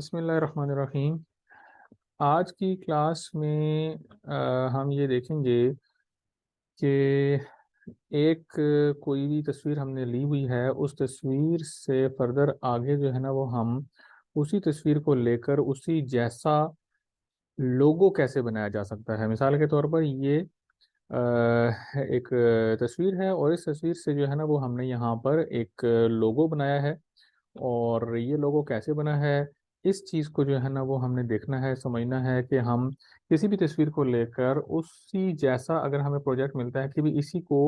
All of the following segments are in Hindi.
बिस्मिल्लाहिर्रहमानिर्रहीम। आज की क्लास में हम ये देखेंगे कि कोई भी तस्वीर हमने ली हुई है, उस तस्वीर से फर्दर आगे जो है ना वो हम उसी तस्वीर को लेकर उसी जैसा लोगो कैसे बनाया जा सकता है। मिसाल के तौर पर ये एक तस्वीर है और इस तस्वीर से जो है ना वो हमने यहाँ पर एक लोगो बनाया है। और ये लोगो कैसे बना है, इस चीज़ को जो है ना वो हमने देखना है, समझना है कि हम किसी भी तस्वीर को लेकर उसी जैसा अगर हमें प्रोजेक्ट मिलता है कि भी इसी को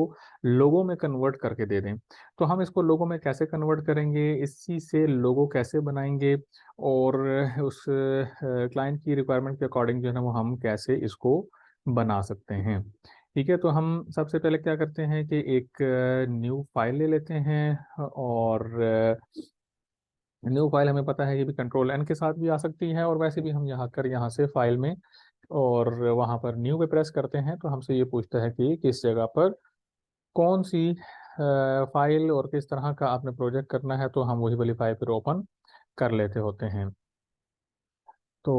लोगो में कन्वर्ट करके दे दें, तो हम इसको लोगो में कैसे कन्वर्ट करेंगे, इसी से लोगो कैसे बनाएंगे और उस क्लाइंट की रिक्वायरमेंट के अकॉर्डिंग जो है ना वो हम कैसे इसको बना सकते हैं। ठीक है, तो हम सबसे पहले क्या करते हैं कि एक न्यू फाइल ले लेते हैं। और न्यू फाइल हमें पता है ये भी कंट्रोल एन के साथ भी आ सकती है, और वैसे भी हम यहाँ से फाइल में और वहाँ पर न्यू पे प्रेस करते हैं तो हमसे ये पूछता है कि किस जगह पर कौन सी फाइल और किस तरह का आपने प्रोजेक्ट करना है, तो हम वही वाली फाइल फिर ओपन कर लेते होते हैं। तो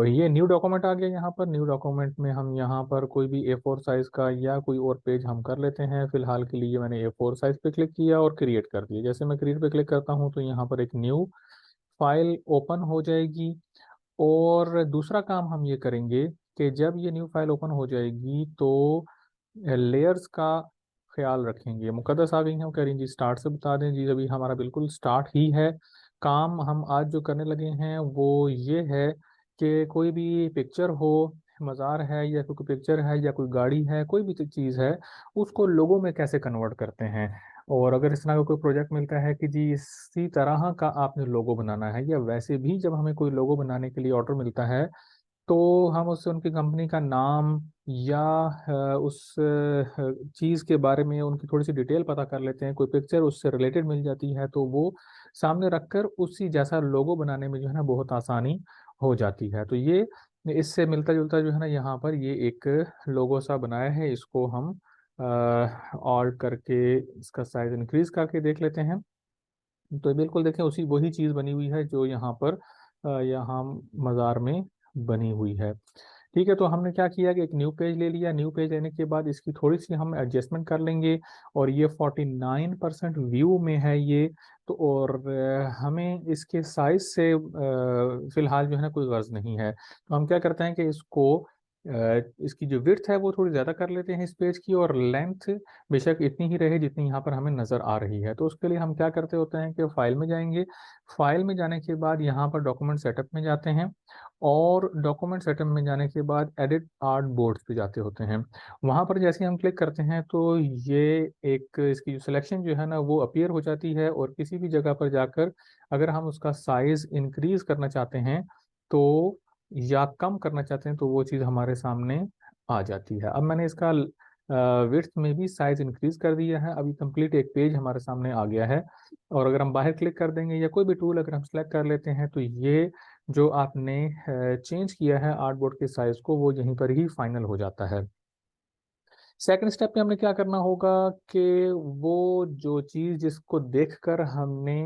ये न्यू डॉक्यूमेंट आ गया। यहाँ पर न्यू डॉक्यूमेंट में हम यहाँ पर कोई भी A4 साइज का या कोई और पेज हम कर लेते हैं। फिलहाल के लिए मैंने A4 साइज पे क्लिक किया और क्रिएट कर दिया। जैसे मैं क्रिएट पे क्लिक करता हूँ तो यहाँ पर एक न्यू फाइल ओपन हो जाएगी। और दूसरा काम हम ये करेंगे कि जब ये न्यू फाइल ओपन हो जाएगी तो लेयर्स का ख्याल रखेंगे। मुकद्दस आ गई हैं, वो कह रही हैं जी स्टार्ट से बता दें। जी अभी हमारा बिल्कुल स्टार्ट ही है। काम हम आज जो करने लगे हैं वो ये है कि कोई भी पिक्चर हो, मज़ार है या कोई पिक्चर है या कोई गाड़ी है, कोई भी चीज़ है, उसको लोगों में कैसे कन्वर्ट करते हैं। और अगर इस तरह का कोई प्रोजेक्ट मिलता है कि जी इसी तरह का आपने लोगो बनाना है, या वैसे भी जब हमें कोई लोगो बनाने के लिए ऑर्डर मिलता है तो हम उससे उनकी कंपनी का नाम या उस चीज़ के बारे में उनकी थोड़ी सी डिटेल पता कर लेते हैं। कोई पिक्चर उससे रिलेटेड मिल जाती है तो वो सामने रखकर उसी जैसा लोगो बनाने में जो है ना बहुत आसानी हो जाती है। तो ये इससे मिलता जुलता जो है ना यहाँ पर ये एक लोगो सा बनाया है। इसको हम ऑल्ट करके इसका साइज इंक्रीज करके देख लेते हैं। तो बिल्कुल देखें उसी वही चीज़ बनी हुई है जो यहाँ पर यहाँ मज़ार में बनी हुई है। ठीक है, तो हमने क्या किया कि एक न्यू पेज ले लिया। न्यू पेज लेने के बाद इसकी थोड़ी सी हम एडजस्टमेंट कर लेंगे। और ये 49% व्यू में है ये। तो और हमें इसके साइज से फिलहाल जो है ना कोई गर्ज नहीं है। तो हम क्या करते हैं कि इसको इसकी जो विड्थ है वो थोड़ी ज़्यादा कर लेते हैं इस पेज की, और लेंथ बेशक इतनी ही रहे जितनी यहाँ पर हमें नज़र आ रही है। तो उसके लिए हम क्या करते होते हैं कि फाइल में जाएंगे। फाइल में जाने के बाद यहाँ पर डॉक्यूमेंट सेटअप में जाते हैं, और डॉक्यूमेंट सेटअप में जाने के बाद एडिट आर्ट बोर्ड्स पे जाते होते हैं। वहाँ पर जैसे ही हम क्लिक करते हैं तो ये एक इसकी जो सिलेक्शन जो है ना वो अपीयर हो जाती है। और किसी भी जगह पर जाकर अगर हम उसका साइज इंक्रीज करना चाहते हैं तो या कम करना चाहते हैं तो वो चीज़ हमारे सामने आ जाती है। अब मैंने इसका विड्थ में भी साइज इंक्रीज कर दिया है। अभी कंप्लीट एक पेज हमारे सामने आ गया है। और अगर हम बाहर क्लिक कर देंगे या कोई भी टूल अगर हम सेलेक्ट कर लेते हैं तो ये जो आपने चेंज किया है आर्टबोर्ड के साइज को वो यहीं पर ही फाइनल हो जाता है। सेकंड स्टेप पे हमने क्या करना होगा कि वो जो चीज़ जिसको देखकर हमने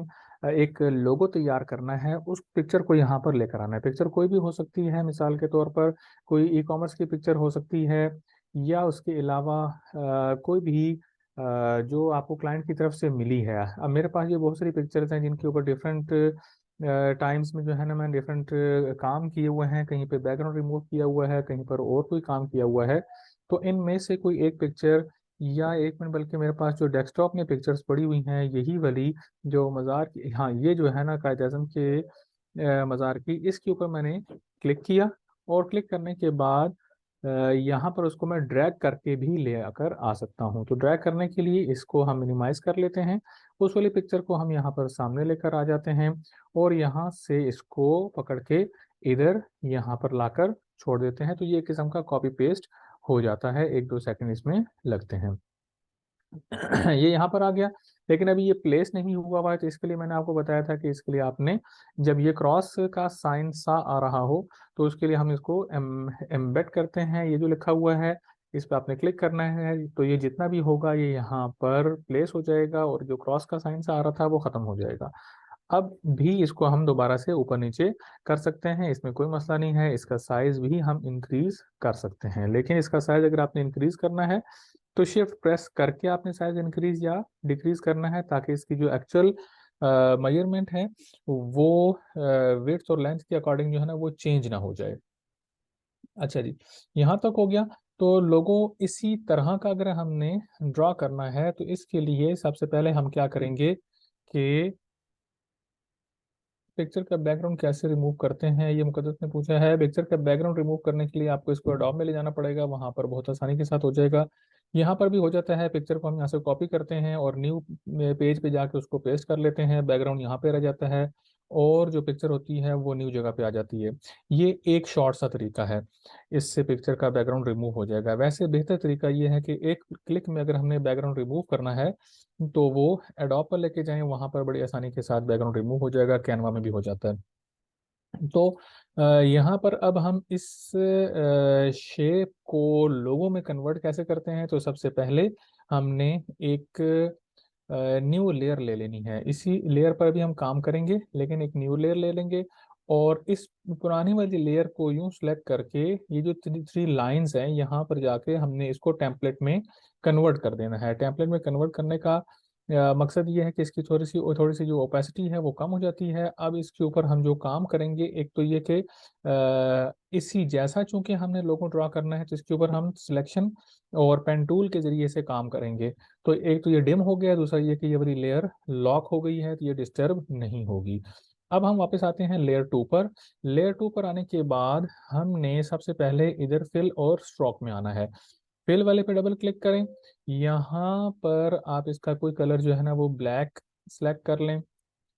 एक लोगो तैयार करना है उस पिक्चर को यहाँ पर लेकर आना है। पिक्चर कोई भी हो सकती है, मिसाल के तौर पर कोई ई कॉमर्स की पिक्चर हो सकती है, या उसके अलावा कोई भी जो आपको क्लाइंट की तरफ से मिली है। अब मेरे पास ये बहुत सारी पिक्चर्स हैं जिनके ऊपर डिफरेंट टाइम्स में जो है ना मैंने डिफरेंट काम किए हुए हैं। कहीं पे बैकग्राउंड रिमूव किया हुआ है, कहीं पर और कोई काम किया हुआ है। तो इनमें से कोई एक पिक्चर या एक मिनट, बल्कि मेरे पास जो डेस्कटॉप में पिक्चर्स पड़ी हुई हैं यही वाली जो मज़ार की, हाँ ये जो है ना कायद आज़म के मज़ार की, इसके ऊपर मैंने क्लिक किया। और क्लिक करने के बाद यहाँ पर उसको मैं ड्रैग करके भी ले आकर आ सकता हूँ। तो ड्रैग करने के लिए इसको हम मिनिमाइज कर लेते हैं। उस वाली पिक्चर को हम यहाँ पर सामने लेकर आ जाते हैं और यहाँ से इसको पकड़ के इधर यहाँ पर लाकर छोड़ देते हैं। तो ये एक किस्म का कॉपी पेस्ट हो जाता है, 1-2 सेकंड इसमें लगते हैं। ये यहाँ पर आ गया। लेकिन अभी ये प्लेस नहीं हुआ हुआ है, तो इसके लिए मैंने आपको बताया था कि इसके लिए आपने जब ये क्रॉस का साइन सा आ रहा हो तो उसके लिए हम इसको एम्बेड करते हैं। ये जो लिखा हुआ है इस पर आपने क्लिक करना है, तो ये जितना भी होगा ये यहाँ पर प्लेस हो जाएगा और जो क्रॉस का साइन सा आ रहा था वो खत्म हो जाएगा। अब भी इसको हम दोबारा से ऊपर नीचे कर सकते हैं, इसमें कोई मसला नहीं है। इसका साइज भी हम इंक्रीज कर सकते हैं, लेकिन इसका साइज अगर आपने इंक्रीज करना है तो शिफ्ट प्रेस करके आपने साइज इंक्रीज या डिक्रीज करना है, ताकि इसकी जो एक्चुअल मेजरमेंट है वो विड्थ और लेंथ के अकॉर्डिंग जो है ना वो चेंज ना हो जाए। अच्छा जी, यहाँ तक हो गया। तो लोगो इसी तरह का अगर हमने ड्रॉ करना है तो इसके लिए सबसे पहले हम क्या करेंगे कि पिक्चर का बैकग्राउंड कैसे रिमूव करते हैं, ये मुकद्दस ने पूछा है। पिक्चर का बैकग्राउंड रिमूव करने के लिए आपको इसको एडोब में ले जाना पड़ेगा, वहां पर बहुत आसानी के साथ हो जाएगा। यहाँ पर भी हो जाता है, पिक्चर को हम यहाँ से कॉपी करते हैं और न्यू पेज पे जाके उसको पेस्ट कर लेते हैं, बैकग्राउंड यहाँ पे रह जाता है और जो पिक्चर होती है वो न्यू जगह पे आ जाती है। ये एक शॉर्ट सा तरीका है, इससे पिक्चर का बैकग्राउंड रिमूव हो जाएगा। वैसे बेहतर तरीका ये है कि एक क्लिक में अगर हमने बैकग्राउंड रिमूव करना है तो वो एडोब पर लेके जाएं, वहां पर बड़ी आसानी के साथ बैकग्राउंड रिमूव हो जाएगा, कैनवा में भी हो जाता है। तो यहाँ पर अब हम इस शेप को लोगो में कन्वर्ट कैसे करते हैं, तो सबसे पहले हमने एक न्यू लेयर ले लेनी है। इसी लेयर पर भी हम काम करेंगे, लेकिन एक न्यू लेयर ले लेंगे और इस पुरानी वाली लेयर को यूं सेलेक्ट करके ये जो थ्री थ्री लाइंस हैं यहाँ पर जाके हमने इसको टेम्पलेट में कन्वर्ट कर देना है। टेम्पलेट में कन्वर्ट करने का मकसद ये है कि इसकी थोड़ी सी जो ओपेसिटी है वो कम हो जाती है। अब इसके ऊपर हम जो काम करेंगे, एक तो ये कि इसी जैसा चूंकि हमने लोगो ड्रॉ करना है तो इसके ऊपर हम सिलेक्शन और पेन टूल के जरिए से काम करेंगे। तो एक तो ये डिम हो गया, दूसरा ये कि ये वाली लेयर लॉक हो गई है तो ये डिस्टर्ब नहीं होगी। अब हम वापस आते हैं लेयर टू पर। लेयर टू पर आने के बाद हमने सबसे पहले इधर फिल और स्ट्रोक में आना है। फिल वाले पे डबल क्लिक करें, यहाँ पर आप इसका कोई कलर जो है ना वो ब्लैक सेलेक्ट कर लें।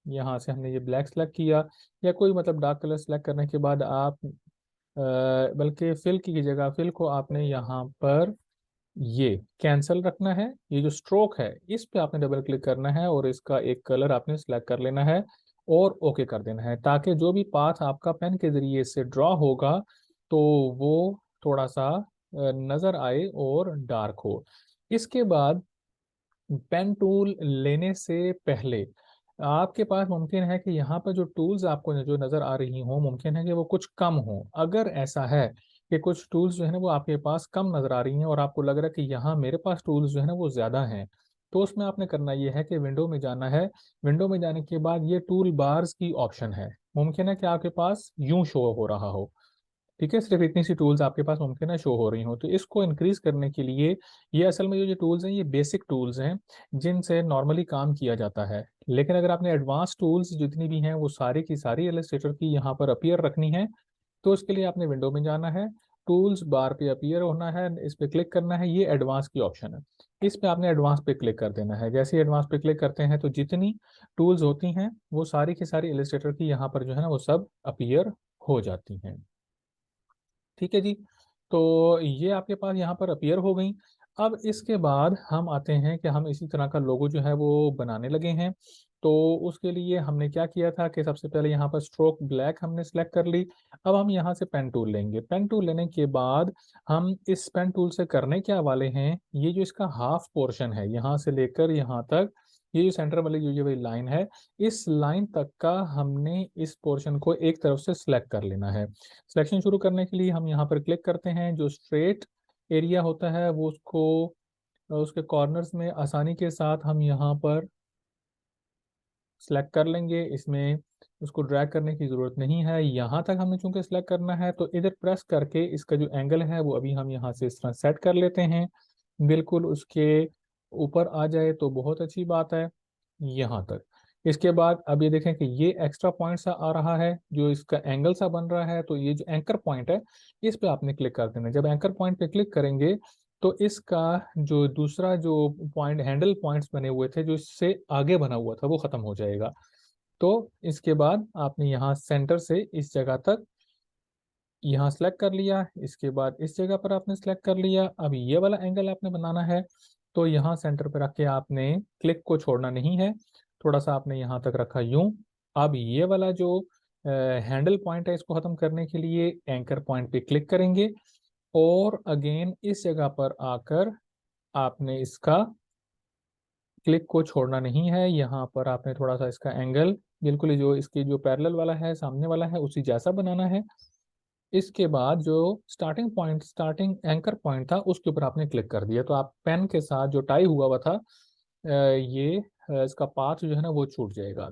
यहाँ से हमने ये ब्लैक सेलेक्ट किया, या कोई मतलब डार्क कलर सेलेक्ट करने के बाद आप बल्कि फिल की जगह फिल को आपने यहाँ पर ये कैंसल रखना है। ये जो स्ट्रोक है इस पे आपने डबल क्लिक करना है और इसका एक कलर आपने सिलेक्ट कर लेना है और ओके कर देना है, ताकि जो भी पाथ आपका पेन के जरिए से ड्रॉ होगा तो वो थोड़ा सा नजर आए और डार्क हो। इसके बाद पेन टूल लेने से पहले आपके पास मुमकिन है कि यहाँ पर जो टूल्स आपको जो नज़र आ रही हो, मुमकिन है कि वो कुछ कम हो। अगर ऐसा है कि कुछ टूल्स जो है ना वो आपके पास कम नज़र आ रही हैं और आपको लग रहा है कि यहाँ मेरे पास टूल्स जो है ना वो ज़्यादा हैं, तो उसमें आपने करना ये है कि विंडो में जाना है। विंडो में जाने के बाद ये टूल बार्स की ऑप्शन है, मुमकिन है कि आपके पास यूं शो हो रहा हो। ठीक है, सिर्फ इतनी सी टूल्स आपके पास मुमकिन है शो हो रही हो। तो इसको इंक्रीज करने के लिए, ये असल में जो टूल्स हैं ये बेसिक टूल्स हैं जिनसे नॉर्मली काम किया जाता है, लेकिन अगर आपने एडवांस टूल्स जितनी भी हैं वो सारी की सारी इलस्ट्रेटर की यहाँ पर अपीयर रखनी है, तो उसके लिए आपने विंडो में जाना है, टूल्स बार पे अपीयर होना है, इस पे क्लिक करना है, ये एडवांस की ऑप्शन है। इस पे आपने एडवांस पे क्लिक कर देना है। जैसे ही एडवांस पे क्लिक करते हैं तो जितनी टूल्स होती हैं वो सारी की सारी इलस्ट्रेटर की यहाँ पर जो है ना वो सब अपीयर हो जाती हैं। ठीक है जी, तो ये आपके पास यहाँ पर अपीयर हो गई। अब इसके बाद हम आते हैं कि हम इसी तरह का लोगो जो है वो बनाने लगे हैं। तो उसके लिए हमने क्या किया था कि सबसे पहले यहाँ पर स्ट्रोक ब्लैक हमने सेलेक्ट कर ली। अब हम यहाँ से पेन टूल लेंगे। पेन टूल लेने के बाद हम इस पेन टूल से करने क्या वाले हैं, ये जो इसका हाफ पोर्शन है यहाँ से लेकर यहाँ तक, ये जो सेंटर वाली जो ये वाली लाइन है, इस लाइन तक का हमने इस पोर्शन को एक तरफ से सिलेक्ट कर लेना है। सिलेक्शन शुरू करने के लिए हम यहाँ पर क्लिक करते हैं, जो स्ट्रेट एरिया होता है वो उसको उसके कॉर्नर्स में आसानी के साथ हम यहाँ पर सिलेक्ट कर लेंगे। इसमें उसको ड्रैग करने की ज़रूरत नहीं है, यहाँ तक हमने चूंकि सिलेक्ट करना है तो इधर प्रेस करके इसका जो एंगल है वो अभी हम यहाँ से इस तरह सेट कर लेते हैं, बिल्कुल उसके ऊपर आ जाए तो बहुत अच्छी बात है यहाँ तक। इसके बाद अब ये देखें कि ये एक्स्ट्रा पॉइंट सा आ रहा है, जो इसका एंगल सा बन रहा है, तो ये जो एंकर पॉइंट है इस पे आपने क्लिक कर देना है। जब एंकर पॉइंट पे क्लिक करेंगे तो इसका जो दूसरा जो पॉइंट हैंडल पॉइंट्स बने हुए थे जो इससे आगे बना हुआ था वो खत्म हो जाएगा। तो इसके बाद आपने यहाँ सेंटर से इस जगह तक यहाँ सेलेक्ट कर लिया, इसके बाद इस जगह पर आपने सेलेक्ट कर लिया। अब ये वाला एंगल आपने बनाना है, तो यहाँ सेंटर पर रख के आपने क्लिक को छोड़ना नहीं है, थोड़ा सा आपने यहाँ तक रखा यूं। अब ये वाला जो हैंडल पॉइंट है इसको खत्म करने के लिए एंकर पॉइंट पे क्लिक करेंगे और अगेन इस जगह पर आकर आपने इसका क्लिक को छोड़ना नहीं है, यहाँ पर आपने थोड़ा सा इसका एंगल बिल्कुल ही जो इसकी जो पैरेलल वाला है, सामने वाला है, उसी जैसा बनाना है। इसके बाद जो starting point, starting anchor point था, उसके ऊपर आपने क्लिक कर दिया, तो आप पेन के साथ जो टाई हुआ हुआ था ये इसका पाथ जो है ना वो छूट जाएगा।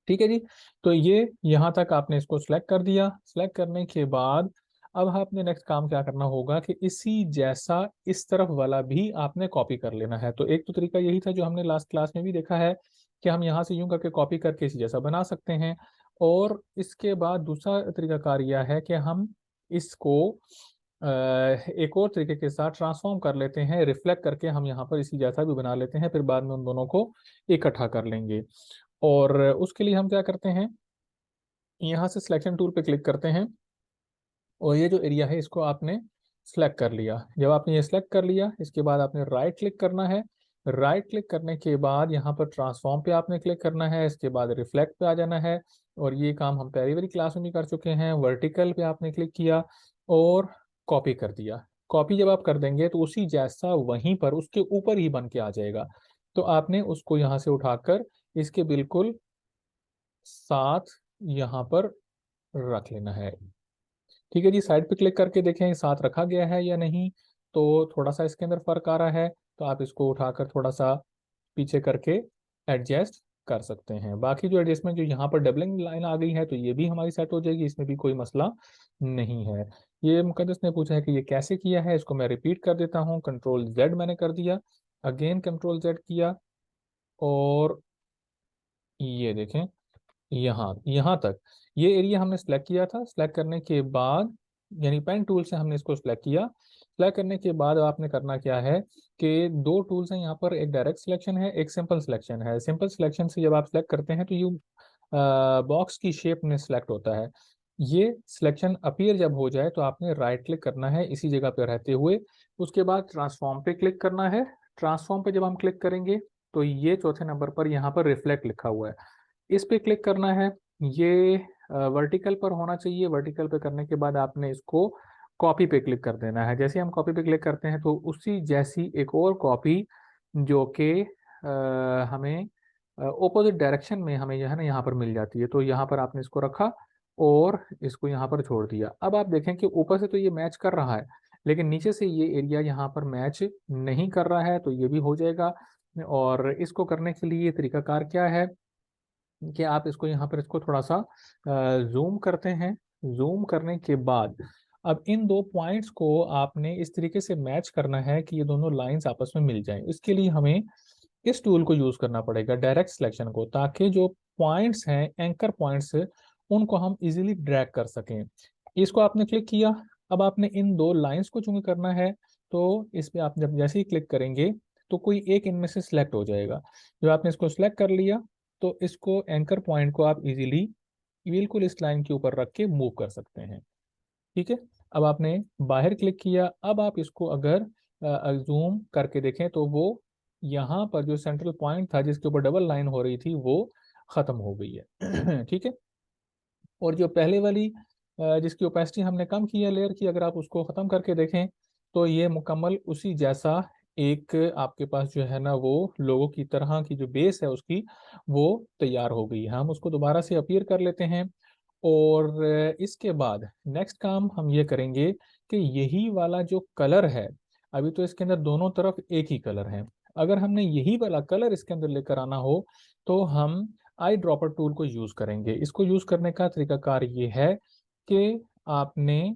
ठीक है जी। तो ये यहाँ तक आपने इसको सिलेक्ट कर दिया। सिलेक्ट करने के बाद अब आपने नेक्स्ट काम क्या करना होगा कि इसी जैसा इस तरफ वाला भी आपने कॉपी कर लेना है। तो एक तो तरीका यही था जो हमने लास्ट क्लास में भी देखा है कि हम यहाँ से यूं करके कॉपी करके इसी जैसा बना सकते हैं। और इसके बाद दूसरा तरीकाकार यह है कि हम इसको एक और तरीके के साथ ट्रांसफॉर्म कर लेते हैं, रिफ्लेक्ट करके हम यहाँ पर इसी जैसा भी बना लेते हैं, फिर बाद में उन दोनों को इकट्ठा कर लेंगे। और उसके लिए हम क्या करते हैं, यहाँ से सिलेक्शन टूल पे क्लिक करते हैं और ये जो एरिया है इसको आपने सेलेक्ट कर लिया। जब आपने ये सेलेक्ट कर लिया, इसके बाद आपने राइट क्लिक करना है। राइट क्लिक करने के बाद यहाँ पर ट्रांसफॉर्म पे आपने क्लिक करना है, इसके बाद रिफ्लेक्ट पे आ जाना है। और ये काम हम पहली वाली क्लास में भी कर चुके हैं। वर्टिकल पे आपने क्लिक किया और कॉपी कर दिया। कॉपी जब आप कर देंगे तो उसी जैसा वहीं पर उसके ऊपर ही बन के आ जाएगा। तो आपने उसको यहाँ से उठाकर इसके बिल्कुल साथ यहाँ पर रख लेना है। ठीक है जी, साइड पे क्लिक करके देखें साथ रखा गया है या नहीं। तो थोड़ा सा इसके अंदर फर्क आ रहा है, तो आप इसको उठाकर थोड़ा सा पीछे करके एडजस्ट कर सकते हैं। बाकी जो एडजस्टमेंट जो यहाँ पर डबलिंग लाइन आ गई है तो ये भी हमारी सेट हो जाएगी, इसमें भी कोई मसला नहीं है। ये मुकद्दस ने पूछा है कि ये कैसे किया है, इसको मैं रिपीट कर देता हूँ। कंट्रोल जेड मैंने कर दिया, अगेन कंट्रोल जेड किया, और ये देखें यहाँ यहाँ तक ये एरिया हमने सेलेक्ट किया था। सेलेक्ट करने के बाद यानी पेन टूल से हमने इसको सेलेक्ट किया। सेलेक्ट करने के बाद आपने करना क्या है कि दो टूल्स हैं यहाँ पर, एक डायरेक्ट सिलेक्शन है, एक सिंपल सिलेक्शन है। सिंपल सिलेक्शन से जब आप सेलेक्ट करते हैं तो ये बॉक्स की शेप में सिलेक्ट होता है। ये सिलेक्शन अपीयर जब हो जाए तो आपने राइट क्लिक करना है इसी जगह पे रहते हुए। उसके बाद ट्रांसफॉर्म पे क्लिक करना है। ट्रांसफॉर्म पे जब हम क्लिक करेंगे तो ये चौथे नंबर पर यहाँ पर रिफ्लेक्ट लिखा हुआ है, इस पे क्लिक करना है। ये वर्टिकल पर होना चाहिए। वर्टिकल पे करने के बाद आपने इसको कॉपी पे क्लिक कर देना है। जैसे हम कॉपी पे क्लिक करते हैं तो उसी जैसी एक और कॉपी जो कि हमें ओपोजिट डायरेक्शन में हमें जो है ना यहाँ पर मिल जाती है। तो यहाँ पर आपने इसको रखा और इसको यहाँ पर छोड़ दिया। अब आप देखें कि ऊपर से तो ये मैच कर रहा है, लेकिन नीचे से ये एरिया यहाँ पर मैच नहीं कर रहा है, तो ये भी हो जाएगा। और इसको करने के लिए तरीकाकार क्या है कि आप इसको यहाँ पर इसको थोड़ा सा जूम करते हैं। जूम करने के बाद अब इन दो पॉइंट्स को आपने इस तरीके से मैच करना है कि ये दोनों लाइंस आपस में मिल जाएं। इसके लिए हमें इस टूल को यूज करना पड़ेगा, डायरेक्ट सिलेक्शन को, ताकि जो पॉइंट्स हैं, एंकर पॉइंट्स, उनको हम इजीली ड्रैग कर सकें। इसको आपने क्लिक किया। अब आपने इन दो लाइंस को चूंकि करना है, तो इस पे आप जब जैसे ही क्लिक करेंगे तो कोई एक इनमें से सिलेक्ट हो जाएगा। जब आपने इसको सिलेक्ट कर लिया तो इसको एंकर पॉइंट को आप इजीली बिल्कुल इस लाइन के ऊपर रख के मूव कर सकते हैं। ठीक है। अब आपने बाहर क्लिक किया। अब आप इसको अगर जूम करके देखें तो वो यहाँ पर जो सेंट्रल पॉइंट था जिसके ऊपर डबल लाइन हो रही थी वो खत्म हो गई है। ठीक है। और जो पहले वाली जिसकी ओपेसिटी हमने कम की है लेयर की, अगर आप उसको खत्म करके देखें तो ये मुकम्मल उसी जैसा एक आपके पास जो है ना वो लोगों की तरह की जो बेस है उसकी वो तैयार हो गई है। हम उसको दोबारा से अपीयर कर लेते हैं। और इसके बाद नेक्स्ट काम हम ये करेंगे कि यही वाला जो कलर है, अभी तो इसके अंदर दोनों तरफ एक ही कलर है, अगर हमने यही वाला कलर इसके अंदर लेकर आना हो तो हम आई ड्रॉपर टूल को यूज करेंगे। इसको यूज करने का तरीकाकार ये है कि आपने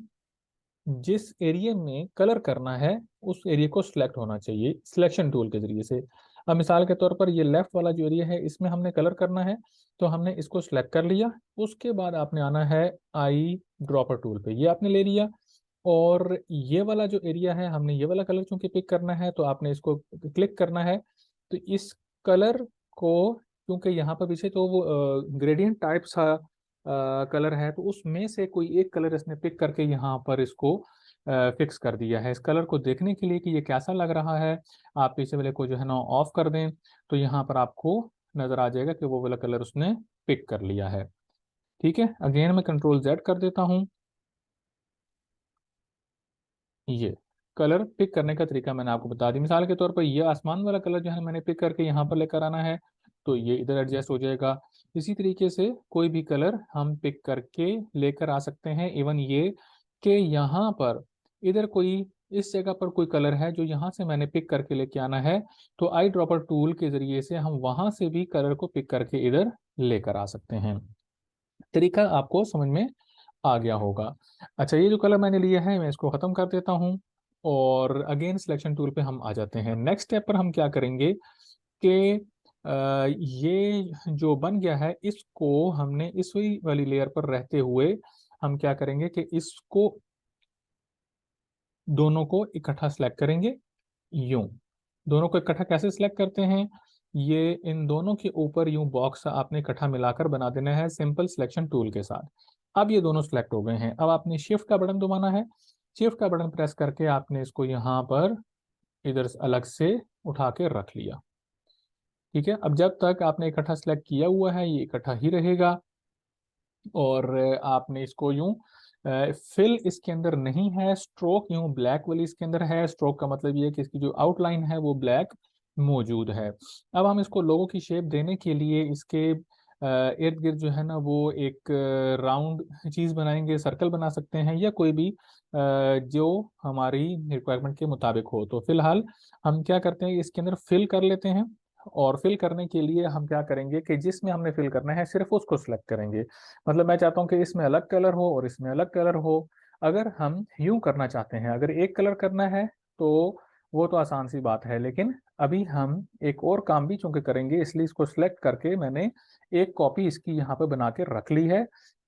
जिस एरिया में कलर करना है उस एरिया को सिलेक्ट होना चाहिए सिलेक्शन टूल के जरिए से। अब मिसाल के तौर पर ये लेफ्ट वाला जो एरिया है इसमें हमने कलर करना है, तो हमने इसको सिलेक्ट कर लिया। उसके बाद आपने आना है आई ड्रॉपर टूल पे, ये आपने ले लिया। और ये वाला जो एरिया है हमने ये वाला कलर चूंकि पिक करना है तो आपने इसको क्लिक करना है। तो इस कलर को, क्योंकि यहाँ पर पीछे तो वो ग्रेडियंट टाइप सा कलर है, तो उसमें से कोई एक कलर इसने पिक करके यहाँ पर इसको फिक्स कर दिया है। इस कलर को देखने के लिए कि ये कैसा लग रहा है, आप पीछे वाले को जो है ना ऑफ कर दें तो यहाँ पर आपको नजर आ जाएगा कि वो वाला कलर उसने पिक कर लिया है। ठीक है। अगेन मैं कंट्रोल जेड कर देता हूँ। ये कलर पिक करने का तरीका मैंने आपको बता दी। मिसाल के तौर पर ये आसमान वाला कलर जो है मैंने पिक करके यहाँ पर लेकर आना है, तो ये इधर एडजस्ट हो जाएगा। इसी तरीके से कोई भी कलर हम पिक करके लेकर आ सकते हैं। इवन ये कि यहाँ पर इधर कोई इस जगह पर कोई कलर है जो यहाँ से मैंने पिक करके लेके आना है, तो आई ड्रॉपर टूल के जरिए से हम वहां से भी कलर को पिक करके इधर लेकर आ सकते हैं। तरीका आपको समझ में आ गया होगा। अच्छा, ये जो कलर मैंने लिया है मैं इसको खत्म कर देता हूँ और अगेन सिलेक्शन टूल पे हम आ जाते हैं। नेक्स्ट स्टेप पर हम क्या करेंगे कि ये जो बन गया है इसको हमने इस वाली लेयर पर रहते हुए हम क्या करेंगे कि इसको दोनों को इकट्ठा सेलेक्ट करेंगे। यूं दोनों को इकट्ठा कैसे सिलेक्ट करते हैं, ये इन दोनों के ऊपर यूं बॉक्स आपने इकट्ठा मिलाकर बना देना है सिंपल सिलेक्शन टूल के साथ। अब ये दोनों सिलेक्ट हो गए हैं। अब आपने शिफ्ट का बटन दबाना है। शिफ्ट का बटन प्रेस करके आपने इसको यहाँ पर इधर अलग से उठा के रख लिया। ठीक है, अब जब तक आपने इकट्ठा सिलेक्ट किया हुआ है ये इकट्ठा ही रहेगा। और आपने इसको यूं फिल इसके अंदर नहीं है, स्ट्रोक यूं ब्लैक वाली इसके अंदर है। स्ट्रोक का मतलब ये है कि इसकी जो आउटलाइन है वो ब्लैक मौजूद है। अब हम इसको लोगो की शेप देने के लिए इसके इर्द गिर्द जो है ना वो एक राउंड चीज बनाएंगे, सर्कल बना सकते हैं या कोई भी जो हमारी रिक्वायरमेंट के मुताबिक हो। तो फिलहाल हम क्या करते हैं इसके अंदर फिल कर लेते हैं। और फिल करने के लिए हम क्या करेंगे कि जिसमें हमने फिल करना है सिर्फ उसको सिलेक्ट करेंगे। मतलब मैं चाहता हूं कि इसमें अलग कलर हो और इसमें अलग कलर हो। अगर हम यूं करना चाहते हैं, अगर एक कलर करना है तो वो तो आसान सी बात है, लेकिन अभी हम एक और काम भी चूंकि करेंगे इसलिए इसको सिलेक्ट करके मैंने एक कॉपी इसकी यहाँ पे बना के रख ली है,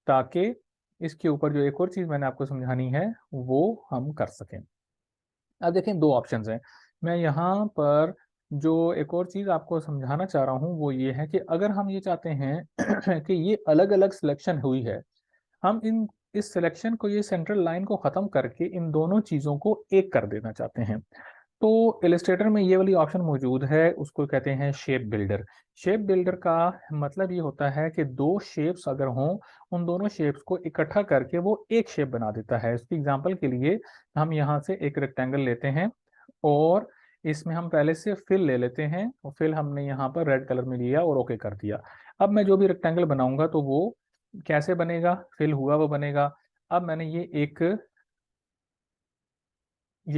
ताकि इसके ऊपर जो एक और चीज मैंने आपको समझानी है वो हम कर सकें। अब देखें दो ऑप्शंस हैं। मैं यहाँ पर जो एक और चीज आपको समझाना चाह रहा हूँ वो ये है कि अगर हम ये चाहते हैं कि ये अलग अलग सिलेक्शन हुई है, हम इन इस सिलेक्शन को, ये सेंट्रल लाइन को खत्म करके इन दोनों चीजों को एक कर देना चाहते हैं, तो इलिस्ट्रेटर में ये वाली ऑप्शन मौजूद है, उसको कहते हैं शेप बिल्डर। शेप बिल्डर का मतलब ये होता है कि दो शेप्स अगर हों, उन दोनों शेप्स को इकट्ठा करके वो एक शेप बना देता है। इसकी एग्जांपल के लिए हम यहाँ से एक रेक्टेंगल लेते हैं और इसमें हम पहले से फिल ले लेते हैं और फिल हमने यहाँ पर रेड कलर में लिया और ओके कर दिया। अब मैं जो भी रेक्टेंगल बनाऊंगा तो वो कैसे बनेगा, फिल हुआ वो बनेगा। अब मैंने ये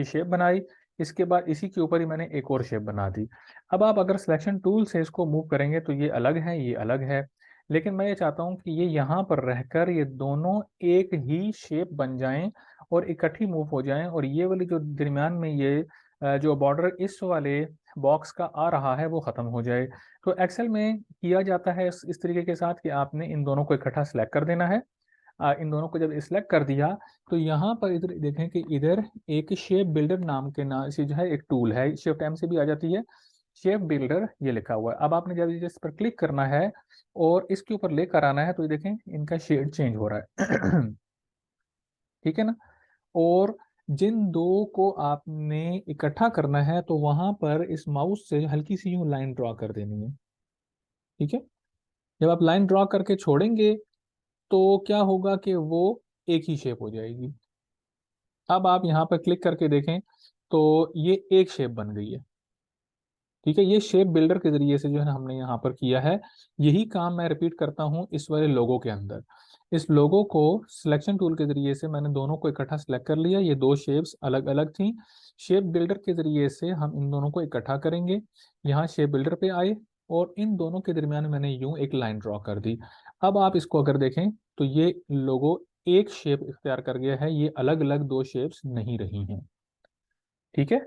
शेप बनाई, इसके बाद इसी के ऊपर ही मैंने एक और शेप बना दी। अब आप अगर सिलेक्शन टूल से इसको मूव करेंगे तो ये अलग है, ये अलग है, लेकिन मैं ये चाहता हूँ कि ये यहाँ पर रहकर ये दोनों एक ही शेप बन जाएं और इकट्ठी मूव हो जाएं, और ये वाली जो दरमियान में ये जो बॉर्डर इस वाले बॉक्स का आ रहा है वो खत्म हो जाए। तो एक्सेल में किया जाता है इस तरीके के साथ कि आपने इन दोनों को इकट्ठा सेलेक्ट कर देना है। इन दोनों को जब सिलेक्ट कर दिया तो यहाँ पर इधर देखें कि इधर एक शेप बिल्डर नाम के नाम से जो है एक टूल है, शिफ्ट एम से भी आ जाती है, शेप बिल्डर ये लिखा हुआ है। अब आपने जब इस पर क्लिक करना है और इसके ऊपर लेकर आना है तो ये देखें इनका शेड चेंज हो रहा है। ठीक है ना। और जिन दो को आपने इकट्ठा करना है तो वहां पर इस माउस से हल्की सी यूं लाइन ड्रॉ कर देनी है। ठीक है, जब आप लाइन ड्रॉ करके छोड़ेंगे तो क्या होगा कि वो एक ही शेप हो जाएगी। अब आप यहाँ पर क्लिक करके देखें तो ये एक शेप बन गई है। ठीक है, ये शेप बिल्डर के जरिए से जो है ना हमने यहाँ पर किया है। यही काम मैं रिपीट करता हूँ इस वाले लोगो के अंदर। इस लोगो को सिलेक्शन टूल के जरिए से मैंने दोनों को इकट्ठा सेलेक्ट कर लिया, ये दो शेप्स अलग अलग थी। शेप बिल्डर के जरिए से हम इन दोनों को इकट्ठा करेंगे। यहाँ शेप बिल्डर पे आए और इन दोनों के दरमियान मैंने यूं एक लाइन ड्रॉ कर दी। अब आप इसको अगर देखें तो ये लोगो एक शेप इख्तियार कर गया है, ये अलग अलग दो शेप्स नहीं रही हैं। ठीक है,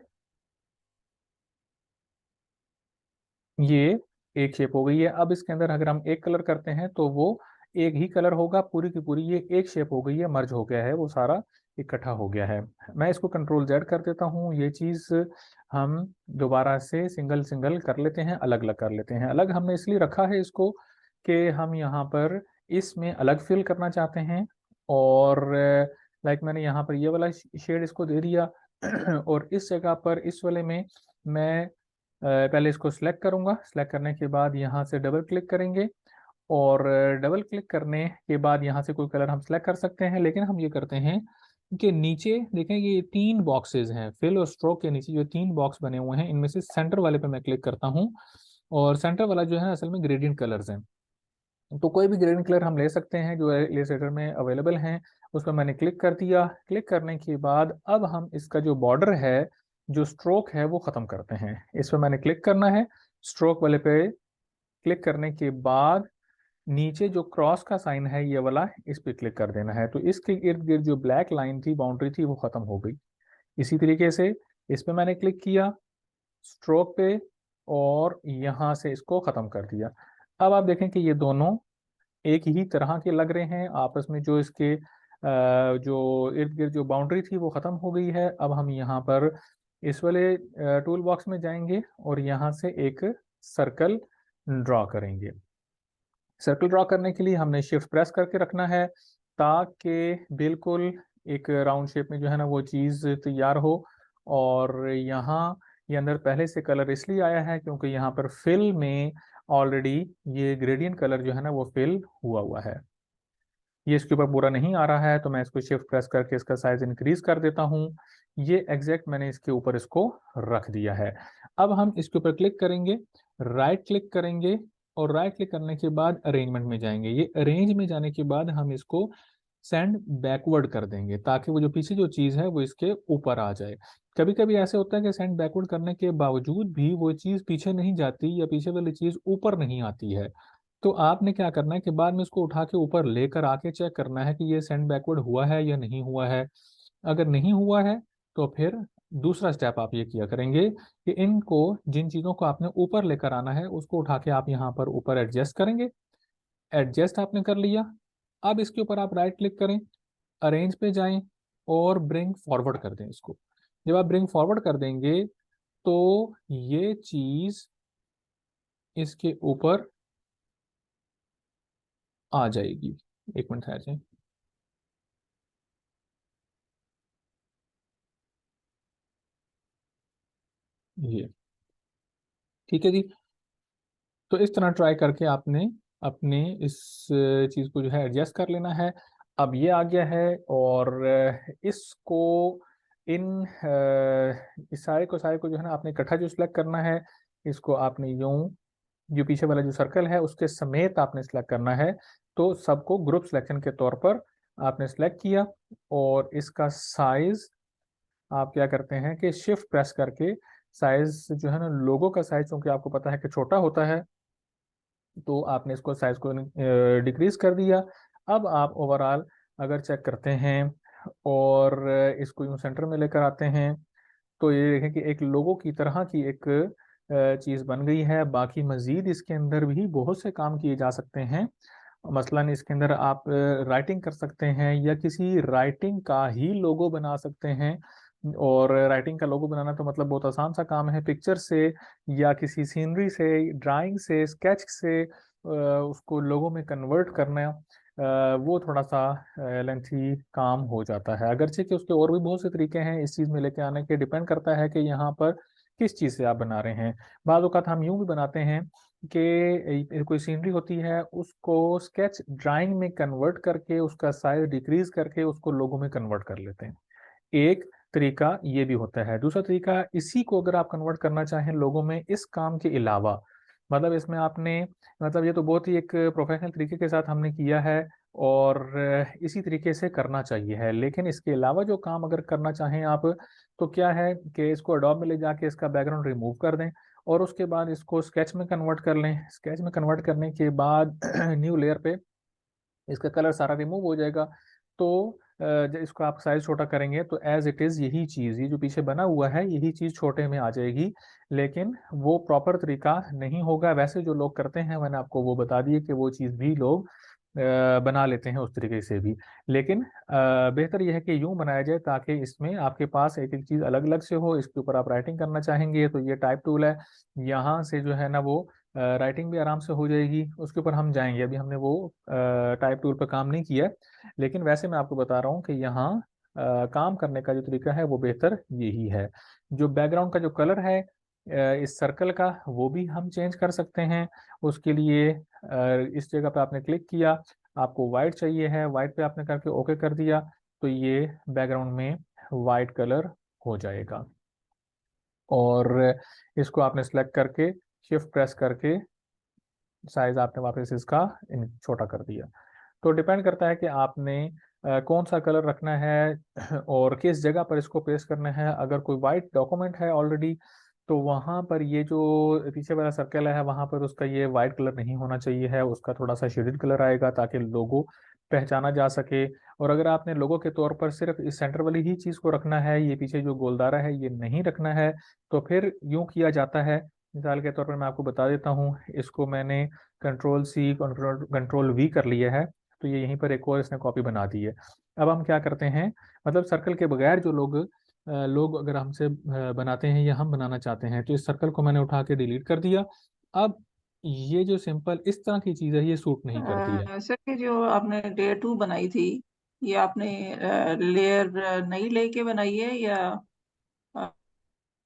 ये एक शेप हो गई है। अब इसके अंदर अगर हम एक कलर करते हैं तो वो एक ही कलर होगा, पूरी की पूरी ये एक शेप हो गई है, मर्ज हो गया है, वो सारा इकट्ठा हो गया है। मैं इसको कंट्रोल जेड कर देता हूँ। ये चीज हम दोबारा से सिंगल सिंगल कर लेते हैं, अलग अलग कर लेते हैं। अलग हमने इसलिए रखा है इसको कि हम यहाँ पर इसमें अलग फिल करना चाहते हैं। और लाइक मैंने यहाँ पर ये वाला शेड इसको दे दिया और इस जगह पर इस वाले में मैं पहले इसको सिलेक्ट करूंगा। सिलेक्ट करने के बाद यहाँ से डबल क्लिक करेंगे और डबल क्लिक करने के बाद यहाँ से कोई कलर हम सिलेक्ट कर सकते हैं, लेकिन हम ये करते हैं कि नीचे देखें ये तीन बॉक्सेस हैं, फिल और स्ट्रोक के नीचे जो तीन बॉक्स बने हुए हैं इनमें से सेंटर वाले पे मैं क्लिक करता हूँ और सेंटर वाला जो है असल में ग्रेडियंट कलर्स हैं। तो कोई भी ग्रेडियंट कलर हम ले सकते हैं जो इलस्ट्रेटर में अवेलेबल हैं। उस पर मैंने क्लिक कर दिया। क्लिक करने के बाद अब हम इसका जो बॉर्डर है, जो स्ट्रोक है, वो ख़त्म करते हैं। इस पर मैंने क्लिक करना है। स्ट्रोक वाले पे क्लिक करने के बाद नीचे जो क्रॉस का साइन है ये वाला, इस पे क्लिक कर देना है। तो इसके इर्द गिर्द जो ब्लैक लाइन थी, बाउंड्री थी, वो ख़त्म हो गई। इसी तरीके से इस पे मैंने क्लिक किया, स्ट्रोक पे, और यहाँ से इसको ख़त्म कर दिया। अब आप देखें कि ये दोनों एक ही तरह के लग रहे हैं आपस में। जो इसके जो इर्द गिर्द जो बाउंड्री थी वो ख़त्म हो गई है। अब हम यहाँ पर इस वाले टूल बॉक्स में जाएंगे और यहाँ से एक सर्कल ड्रॉ करेंगे। सर्कल ड्रॉ करने के लिए हमने शिफ्ट प्रेस करके रखना है ताकि बिल्कुल एक राउंड शेप में जो है ना वो चीज़ तैयार हो। और यहाँ ये अंदर पहले से कलर इसलिए आया है क्योंकि यहाँ पर फिल में ऑलरेडी ये ग्रेडियंट कलर जो है ना वो फिल हुआ हुआ है। ये इसके ऊपर पूरा नहीं आ रहा है तो मैं इसको शिफ्ट प्रेस करके इसका साइज इंक्रीज कर देता हूँ। ये एग्जैक्ट मैंने इसके ऊपर इसको रख दिया है। अब हम इसके ऊपर क्लिक करेंगे, राइट क्लिक करेंगे, और राइट क्लिक करने के बाद अरेंजमेंट में जाएंगे। ये अरेंज में जाने के बाद हम इसको सेंड बैकवर्ड कर देंगे ताकि वो जो पीछे जो चीज़ है वो इसके ऊपर आ जाए। कभी कभी ऐसे होता है कि सेंड बैकवर्ड करने के बावजूद भी वो चीज़ पीछे नहीं जाती या पीछे वाली चीज़ ऊपर नहीं आती है। तो आपने क्या करना है कि बाद में इसको उठा के ऊपर लेकर आके चेक करना है कि ये सेंड बैकवर्ड हुआ है या नहीं हुआ है। अगर नहीं हुआ है तो फिर दूसरा स्टेप आप ये किया करेंगे कि इनको, जिन चीज़ों को आपने ऊपर लेकर आना है उसको उठा के आप यहाँ पर ऊपर एडजस्ट करेंगे। एडजस्ट आपने कर लिया। अब इसके ऊपर आप राइट क्लिक करें, अरेंज पे जाएं और ब्रिंग फॉरवर्ड कर दें इसको। जब आप ब्रिंग फॉरवर्ड कर देंगे तो ये चीज़ इसके ऊपर आ जाएगी। एक मिनट ठहर जाए। ये ठीक है जी। तो इस तरह ट्राई करके आपने अपने इस चीज़ को जो है एडजस्ट कर लेना है। अब ये आ गया है और इसको इन इस सारे को जो है ना आपने इकट्ठा जो सिलेक्ट करना है, इसको आपने यूं, जो पीछे वाला जो सर्कल है उसके समेत आपने सिलेक्ट करना है। तो सबको ग्रुप सिलेक्शन के तौर पर आपने सिलेक्ट किया। और इसका साइज आप क्या करते हैं कि शिफ्ट प्रेस करके साइज जो है ना, लोगो का साइज क्योंकि आपको पता है कि छोटा होता है, तो आपने इसको साइज को डिक्रीज कर दिया। अब आप ओवरऑल अगर चेक करते हैं और इसको यूं सेंटर में लेकर आते हैं तो ये देखें कि एक लोगो की तरह की एक चीज़ बन गई है। बाकी मज़ीद इसके अंदर भी बहुत से काम किए जा सकते हैं। मसलन इसके अंदर आप राइटिंग कर सकते हैं या किसी राइटिंग का ही लोगो बना सकते हैं। और राइटिंग का लोगो बनाना तो मतलब बहुत आसान सा काम है। पिक्चर से या किसी सीनरी से, ड्राइंग से, स्केच से उसको लोगो में कन्वर्ट करना, वो थोड़ा सा लेंथी काम हो जाता है। अगरचे कि उसके और भी बहुत से तरीके हैं इस चीज़ में लेके आने के। डिपेंड करता है कि यहाँ पर किस चीज़ से आप बना रहे हैं। बाज़ औक़ात हम यूँ भी बनाते हैं कि कोई सीनरी होती है उसको स्केच ड्राइंग में कन्वर्ट करके उसका साइज डिक्रीज करके उसको लोगो में कन्वर्ट कर लेते हैं। एक तरीका ये भी होता है। दूसरा तरीका, इसी को अगर आप कन्वर्ट करना चाहें लोगों में इस काम के अलावा, मतलब इसमें आपने, मतलब ये तो बहुत ही एक प्रोफेशनल तरीके के साथ हमने किया है और इसी तरीके से करना चाहिए है। लेकिन इसके अलावा जो काम अगर करना चाहें आप, तो क्या है कि इसको एडोब में ले जाके इसका बैकग्राउंड रिमूव कर दें और उसके बाद इसको स्केच में कन्वर्ट कर लें। स्केच में कन्वर्ट करने के बाद न्यू लेयर पे इसका कलर सारा रिमूव हो जाएगा। तो जब इसको आप साइज छोटा करेंगे तो एज इट इज़ यही चीज़, ये जो पीछे बना हुआ है यही चीज़ छोटे में आ जाएगी। लेकिन वो प्रॉपर तरीका नहीं होगा। वैसे जो लोग करते हैं मैंने आपको वो बता दिए कि वो चीज़ भी लोग बना लेते हैं उस तरीके से भी। लेकिन बेहतर यह है कि यूं बनाया जाए ताकि इसमें आपके पास एक एक चीज़ अलग अलग से हो। इसके ऊपर आप राइटिंग करना चाहेंगे तो ये टाइप टूल है, यहाँ से जो है ना वो राइटिंग भी आराम से हो जाएगी। उसके ऊपर हम जाएंगे, अभी हमने वो टाइप टूल पर काम नहीं किया है। लेकिन वैसे मैं आपको बता रहा हूँ कि यहाँ काम करने का जो तरीका है वो बेहतर यही है। जो बैकग्राउंड का जो कलर है इस सर्कल का, वो भी हम चेंज कर सकते हैं। उसके लिए इस जगह पे आपने क्लिक किया, आपको वाइट चाहिए है, वाइट पे आपने करके ओके कर दिया, तो ये बैकग्राउंड में वाइट कलर हो जाएगा। और इसको आपने सेलेक्ट करके शिफ्ट प्रेस करके साइज आपने वापस इसका छोटा कर दिया। तो डिपेंड करता है कि आपने कौन सा कलर रखना है और किस जगह पर इसको पेस्ट करना है। अगर कोई वाइट डॉक्यूमेंट है ऑलरेडी, तो वहाँ पर ये जो पीछे वाला सर्कल है वहाँ पर उसका ये वाइट कलर नहीं होना चाहिए है, उसका थोड़ा सा शेडेड कलर आएगा ताकि लोगो पहचाना जा सके। और अगर आपने लोगो के तौर पर सिर्फ इस सेंटर वाली ही चीज़ को रखना है, ये पीछे जो गोलदारा है ये नहीं रखना है, तो फिर यूं किया जाता है। मिसाल के तौर पर मैं आपको बता देता हूँ, इसको मैंने कंट्रोल C कंट्रोल V कर लिया है, तो ये यहीं पर एक और इसने कॉपी बना दी है। अब हम क्या करते हैं, मतलब सर्कल के बगैर जो लोग अगर हमसे बनाते हैं या हम बनाना चाहते हैं, तो इस सर्कल को मैंने उठा के डिलीट कर दिया। अब ये जो सिंपल इस तरह की चीज़ है ये सूट नहीं करती है। सर ये जो आपने लेयर 2 बनाई थी, ये आपने लेयर नई लेके बनाई है या अ,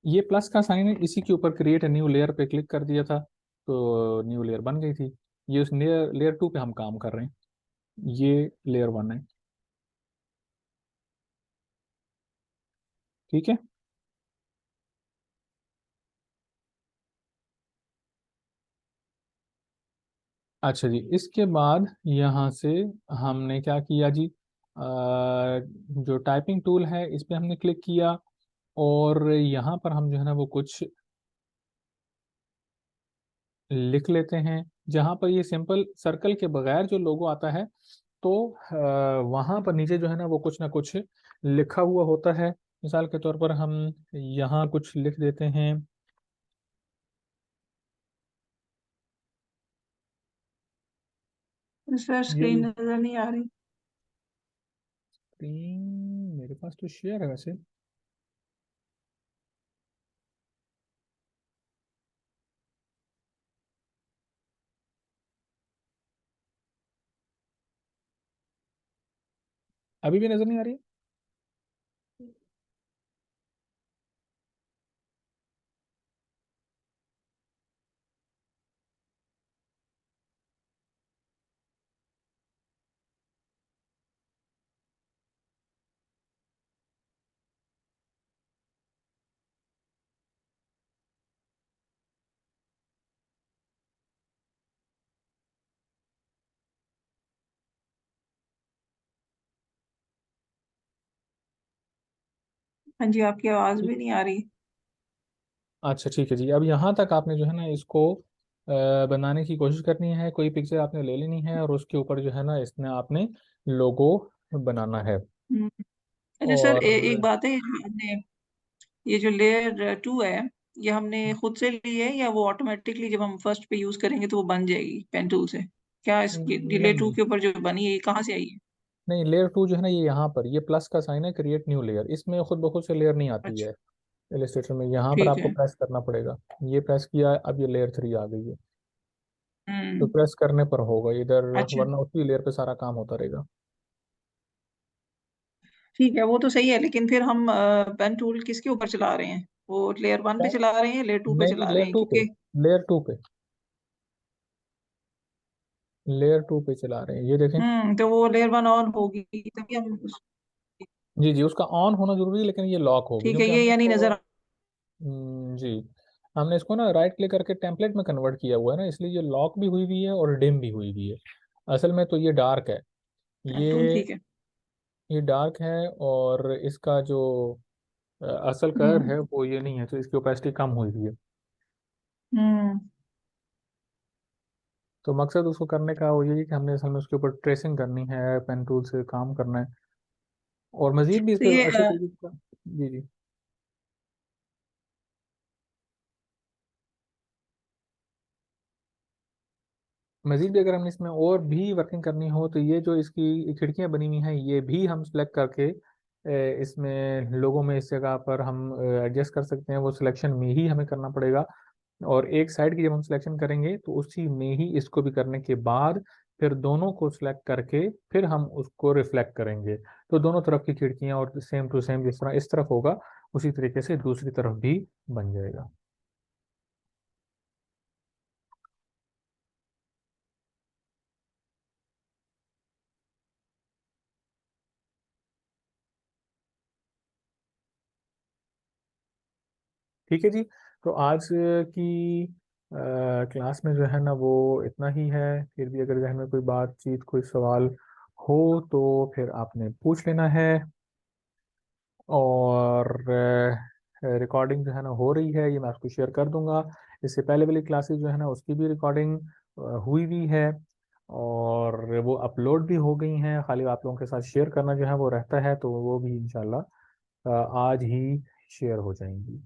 ये प्लस का साइन है, इसी के ऊपर क्रिएट न्यू लेयर पे क्लिक कर दिया था, तो न्यू लेयर बन गई थी। ये उस लेयर लेयर 2 पे हम काम कर रहे हैं, ये लेयर 1 है। ठीक है। अच्छा जी, इसके बाद यहाँ से हमने क्या किया जी, जो टाइपिंग टूल है इस पे हमने क्लिक किया, और यहाँ पर हम जो है ना वो कुछ लिख लेते हैं। जहाँ पर ये सिंपल सर्कल के बगैर जो लोगो आता है, तो वहाँ पर नीचे जो है ना वो कुछ ना कुछ लिखा हुआ होता है। मिसाल के तौर पर हम यहाँ कुछ लिख देते हैं। सर ये स्क्रीन नजर नहीं आ रही। स्क्रीन मेरे पास तो शेयर है वैसे। अभी भी नजर नहीं आ रही। हाँ जी, आपकी आवाज भी नहीं आ रही। अच्छा ठीक है जी, अब यहाँ तक आपने जो है ना इसको बनाने की कोशिश करनी है। कोई पिक्चर आपने ले लेनी है और उसके ऊपर जो है ना इसमें आपने लोगो बनाना है। हम्म, अच्छा सर, और एक बात है, ये जो हमने ये जो लेयर 2 है, ये हमने खुद से ली है या वो ऑटोमेटिकली जब हम फर्स्ट पे यूज करेंगे तो वो बन जाएगी पेन टूल से? क्या इसकी नहीं लेयर 2 नहीं के ऊपर जो बनी है ये कहाँ से आई है? नहीं, लेयर 2 जो है ना ये यहाँ पर ये प्लस का साइन है, क्रिएट न्यू लेयर, इसमें खुद ब खुद से लेयर नहीं आती अच्छा, है। इलिस्ट्रेटर में यहाँ पर ठीक आपको है। प्रेस करना पड़ेगा। ये प्रेस किया, अब ये लेयर 3 आ गई है। तो हम्म। प्रेस करने पर होगा इधर, अच्छा, वरना उसी लेयर पे सारा काम होता रहेगा। ठीक है, वो तो सही है, लेकिन फिर हम पेन टूल किसके ऊपर चला रहे हैं? वो लेयर 1 पे चला रहे हैं, लेयर 2 पे नहीं नहीं, चला रहे लेयर हैं? 2 पे, क्योंकि लेयर 2 पे, लेयर 2 पे चला रहे हैं, ये देखें। तो वो लेयर 1 ऑन होगी तभी हम जी जी, उसका ऑन होना जरूरी है, लेकिन ये लॉक होगी ठीक है, क्योंकि ये हमने यानी इसको नजर जी, हमने इसको ना राइट क्लिक करके टेम्पलेट में कन्वर्ट किया हुआ है ना, इसलिए ये लॉक भी हुई हुई है और डिम भी हुई हुई है। असल में तो ये डार्क है, पेन टूल, ये ठीक है। ये डार्क है, और इसका जो असल कलर हम्म। है वो ये नहीं है, तो इसकी ओपेसिटी कम हुई हुई है। हम्म। तो मकसद उसको करने का वो यही है कि हमने असल में उसके ऊपर ट्रेसिंग करनी है, पेन टूल से काम करना है। और मजीद भी इस तो पर ये अच्छे तरीके से जी जी, मजीद भी अगर हमने इसमें और भी वर्किंग करनी हो, तो ये जो इसकी खिड़कियां बनी हुई हैं ये भी हम सेलेक्ट करके इसमें लोगों में इस जगह पर हम एडजस्ट कर सकते हैं। वो सिलेक्शन में ही हमें करना पड़ेगा। और एक साइड की जब हम सिलेक्शन करेंगे तो उसी में ही इसको भी करने के बाद फिर दोनों को सिलेक्ट करके फिर हम उसको रिफ्लेक्ट करेंगे। तो दोनों तरफ की खिड़कियां और सेम टू सेम जिस तरह इस तरफ होगा उसी तरीके से दूसरी तरफ भी बन जाएगा। ठीक है जी। तो आज की क्लास में जो है ना वो इतना ही है। फिर भी अगर जहन में कोई बातचीत कोई सवाल हो तो फिर आपने पूछ लेना है। और रिकॉर्डिंग जो है ना हो रही है, ये मैं आपको शेयर कर दूंगा। इससे पहले वाली क्लासेस जो है ना उसकी भी रिकॉर्डिंग हुई हुई है, और वो अपलोड भी हो गई हैं। खाली आप लोगों के साथ शेयर करना जो है वो रहता है, तो वो भी इंशाल्लाह आज ही शेयर हो जाएंगी।